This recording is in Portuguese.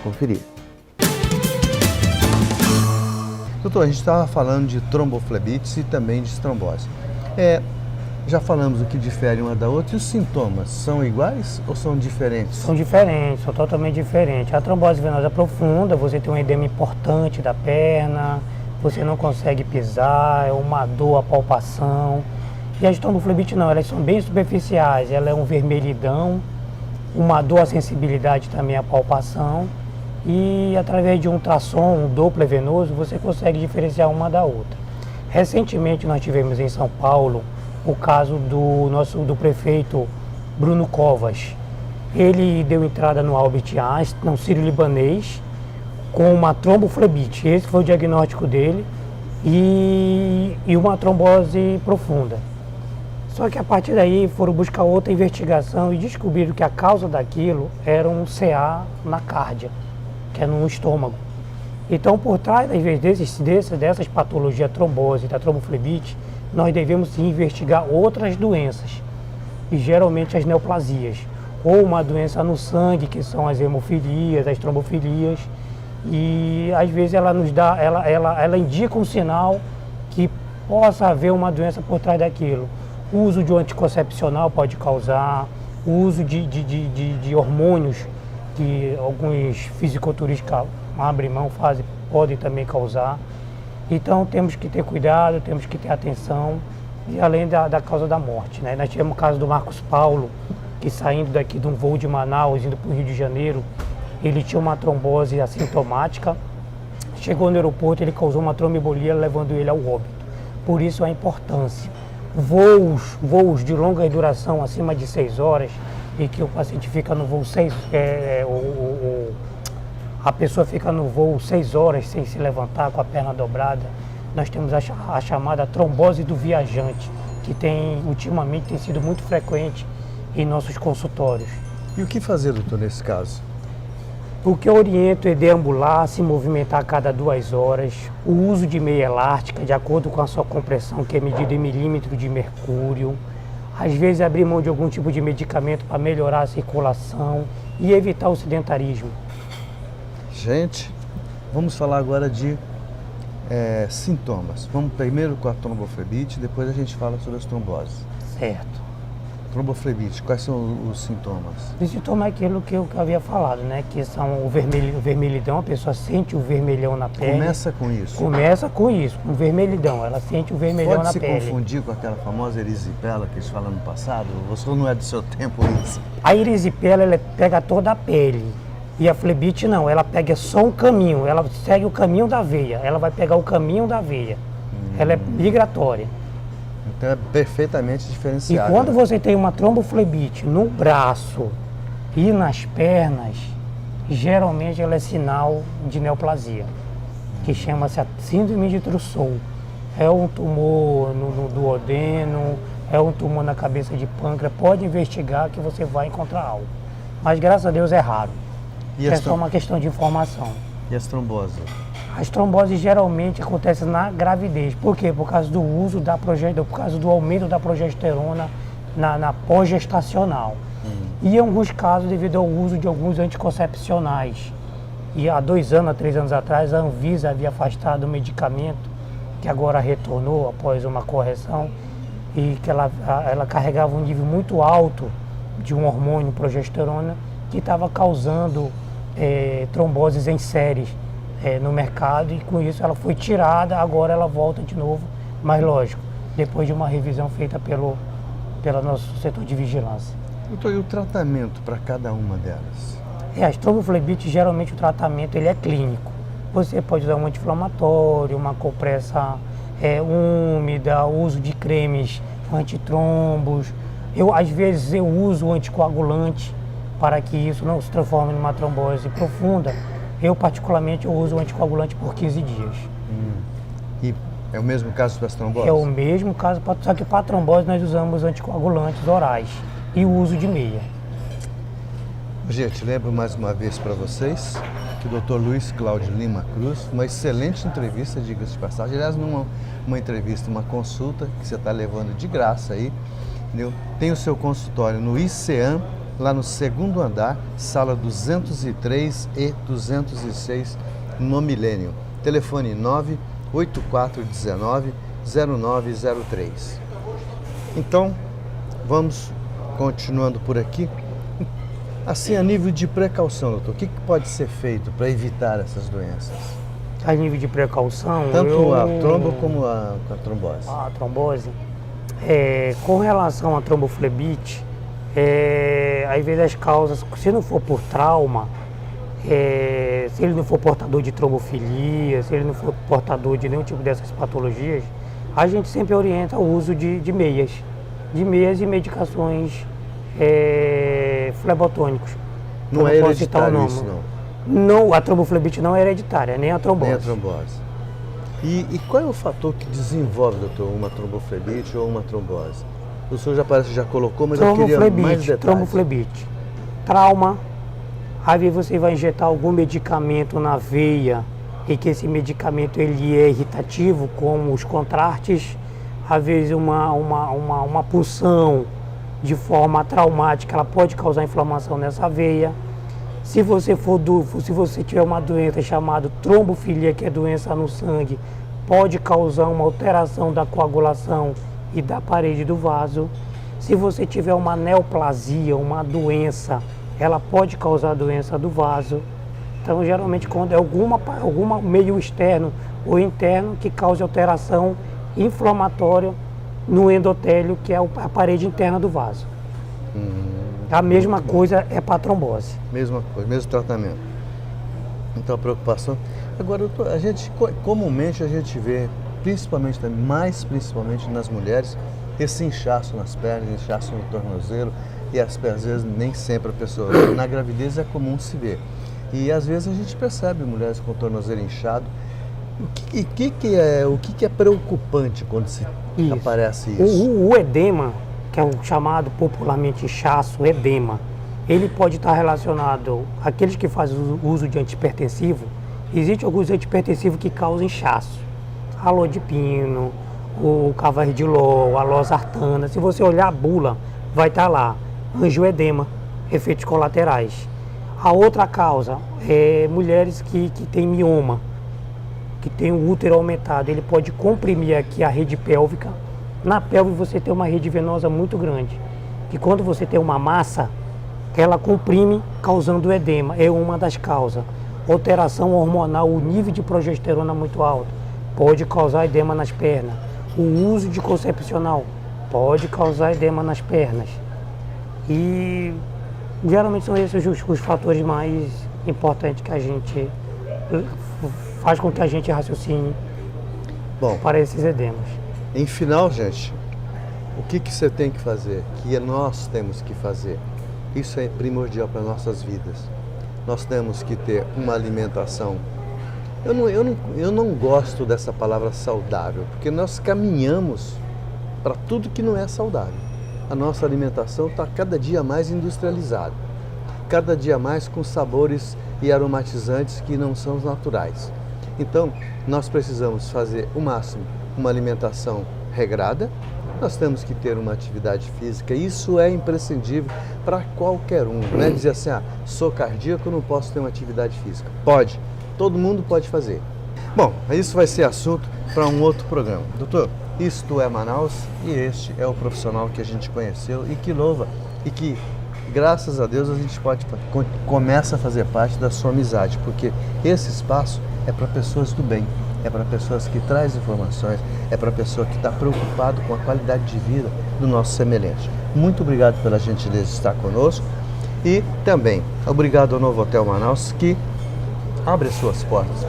Conferir. Doutor, a gente estava falando de tromboflebites e também de estrombose. Já falamos o que difere uma da outra, e os sintomas são iguais ou são diferentes? São diferentes, são totalmente diferentes. A trombose venosa profunda, você tem um edema importante da perna, você não consegue pisar, é uma dor, a palpação. E as tromboflebites não, elas são bem superficiais, ela é um vermelhidão, uma dor, a sensibilidade também, a palpação. E através de um ultrassom, um Doppler venoso, você consegue diferenciar uma da outra. Recentemente nós tivemos em São Paulo o caso do prefeito Bruno Covas. Ele deu entrada no Albert Einstein, um sírio-libanês, com uma tromboflebite. Esse foi o diagnóstico dele e uma trombose profunda. Só que a partir daí foram buscar outra investigação e descobriram que a causa daquilo era um CA na cárdia, que é no estômago. Então, por trás, às vezes, dessas patologias, trombose, da tromboflebite, nós devemos investigar outras doenças, e geralmente as neoplasias, ou uma doença no sangue, que são as hemofilias, as trombofilias, e às vezes ela nos dá, ela indica um sinal que possa haver uma doença por trás daquilo. O uso de um anticoncepcional pode causar, o uso de hormônios que alguns fisiculturistas abrem mão, podem também causar. Então temos que ter cuidado, temos que ter atenção, e além da causa da morte, né? Nós tivemos o caso do Marcos Paulo, que saindo daqui de um voo de Manaus, indo para o Rio de Janeiro, ele tinha uma trombose assintomática, chegou no aeroporto, ele causou uma tromboembolia, levando ele ao óbito. Por isso a importância. Voos de longa duração, acima de 6 horas, e que o paciente fica no voo a pessoa fica no voo 6 horas sem se levantar, com a perna dobrada. Nós temos a chamada trombose do viajante, que ultimamente tem sido muito frequente em nossos consultórios. E o que fazer, doutor, nesse caso? O que eu oriento é deambular, se movimentar a cada 2 horas, o uso de meia elástica, de acordo com a sua compressão, que é medida em milímetro de mercúrio. Às vezes abrir mão de algum tipo de medicamento para melhorar a circulação e evitar o sedentarismo. Gente, vamos falar agora de sintomas. Vamos primeiro com a tromboflebite, depois a gente fala sobre as tromboses. Certo. Tromboflebite, quais são os sintomas? O sintoma é aquilo que eu havia falado, né? Que são o vermelhidão, a pessoa sente o vermelhão na pele. Começa com isso? Começa com isso, com o vermelhidão, ela sente o vermelhão na pele. Pode se confundir com aquela famosa erisipela que eles falam no passado? Ou não é do seu tempo isso? A erisipela, ela pega toda a pele. E a flebite não, ela pega só um caminho, ela segue o caminho da veia, ela vai pegar o caminho da veia. Ela é migratória. Então é perfeitamente diferenciado. E quando você tem uma tromboflebite no braço e nas pernas, geralmente ela é sinal de neoplasia, que chama-se a síndrome de Trousseau. É um tumor no duodeno, é um tumor na cabeça de pâncreas, pode investigar que você vai encontrar algo. Mas graças a Deus é raro. É só uma questão de informação. E as tromboses? As tromboses geralmente acontecem na gravidez. Por quê? Por causa do uso por causa do aumento da progesterona na pós-gestacional. E em alguns casos devido ao uso de alguns anticoncepcionais. E há 2 anos, há 3 anos atrás, a Anvisa havia afastado o medicamento, que agora retornou após uma correção, e que ela carregava um nível muito alto de um hormônio progesterona que estava causando tromboses em séries no mercado, e com isso ela foi tirada, agora ela volta de novo, mas lógico, depois de uma revisão feita pelo nosso setor de vigilância. Doutor, e o tratamento para cada uma delas? As tromboflebites, geralmente o tratamento ele é clínico. Você pode usar um anti-inflamatório, uma compressa úmida, uso de cremes antitrombos. Às vezes eu uso o anticoagulante para que isso não se transforme numa trombose profunda. Eu particularmente uso o anticoagulante por 15 dias. E é o mesmo caso das tromboses? É o mesmo caso, só que para trombose nós usamos anticoagulantes orais e o uso de meia. Gente, lembro mais uma vez para vocês que o Dr. Luiz Cláudio Lima Cruz, uma excelente entrevista, diga-se de passagem, aliás, uma entrevista, uma consulta que você está levando de graça aí, entendeu? Tem o seu consultório no ICEAM, lá no segundo andar, sala 203 e 206, no Milênio. Telefone 98419-0903. Então, vamos continuando por aqui. Assim, a nível de precaução, doutor, o que pode ser feito para evitar essas doenças? A nível de precaução... Tanto a trombo como a trombose. A trombose. Com relação à tromboflebite, às vezes as causas, se não for por trauma, se ele não for portador de trombofilia, se ele não for portador de nenhum tipo dessas patologias, a gente sempre orienta o uso de meias e medicações flebotônicos. Não é hereditário isso, não? Não, a tromboflebite não é hereditária, nem a trombose. Nem a trombose. E qual é o fator que desenvolve, doutor, uma tromboflebite ou uma trombose? O senhor já parece que já colocou, mas eu queria mais detalhes. Tromboflebite, trauma, às vezes você vai injetar algum medicamento na veia e que esse medicamento ele é irritativo, como os contrastes, às vezes uma punção de forma traumática, ela pode causar inflamação nessa veia. Se você tiver uma doença chamada trombofilia, que é doença no sangue, pode causar uma alteração da coagulação e da parede do vaso. Se você tiver uma neoplasia, uma doença, ela pode causar doença do vaso. Então, geralmente, quando é alguma meio externo ou interno que cause alteração inflamatória no endotélio, que é a parede interna do vaso. A mesma coisa é para a trombose. Mesma coisa, mesmo tratamento. Então a preocupação. Agora, doutor, comumente a gente vê, mais principalmente nas mulheres, esse inchaço nas pernas, inchaço no tornozelo, e às vezes nem sempre a pessoa. Na gravidez é comum se ver. E às vezes a gente percebe mulheres com o tornozelo inchado. O que é preocupante quando aparece isso? O edema, que é o chamado popularmente inchaço, edema, ele pode estar relacionado àqueles que fazem uso de antihipertensivo. Existem alguns antihipertensivos que causam inchaço. A lodipino, o carvedilol, a losartana. Se você olhar a bula, vai estar lá, angioedema, efeitos colaterais. A outra causa é mulheres que têm mioma, que tem o útero aumentado. Ele pode comprimir aqui a rede pélvica. Na pelve você tem uma rede venosa muito grande, que quando você tem uma massa, ela comprime, causando edema. É uma das causas. Alteração hormonal, o nível de progesterona muito alto, pode causar edema nas pernas. O uso de concepcional pode causar edema nas pernas. E geralmente são esses os fatores mais importantes que a gente faz com que a gente raciocine para esses edemas. Em final, gente, o que você tem que fazer? Que nós temos que fazer? Isso é primordial para nossas vidas. Nós temos que ter uma alimentação. Eu não gosto dessa palavra saudável, porque nós caminhamos para tudo que não é saudável. A nossa alimentação está cada dia mais industrializada, cada dia mais com sabores e aromatizantes que não são os naturais. Então, nós precisamos fazer o máximo uma alimentação regrada, nós temos que ter uma atividade física, isso é imprescindível para qualquer um. Não é dizer assim, sou cardíaco, não posso ter uma atividade física. Pode, todo mundo pode fazer. Bom, isso vai ser assunto para um outro programa. Doutor, isto é Manaus e este é o profissional que a gente conheceu e que louva e que, graças a Deus, a gente começa a fazer parte da sua amizade, porque esse espaço é para pessoas do bem. É para pessoas que trazem informações, é para pessoa que está preocupado com a qualidade de vida do nosso semelhante. Muito obrigado pela gentileza de estar conosco e também obrigado ao Novo Hotel Manaus, que abre as suas portas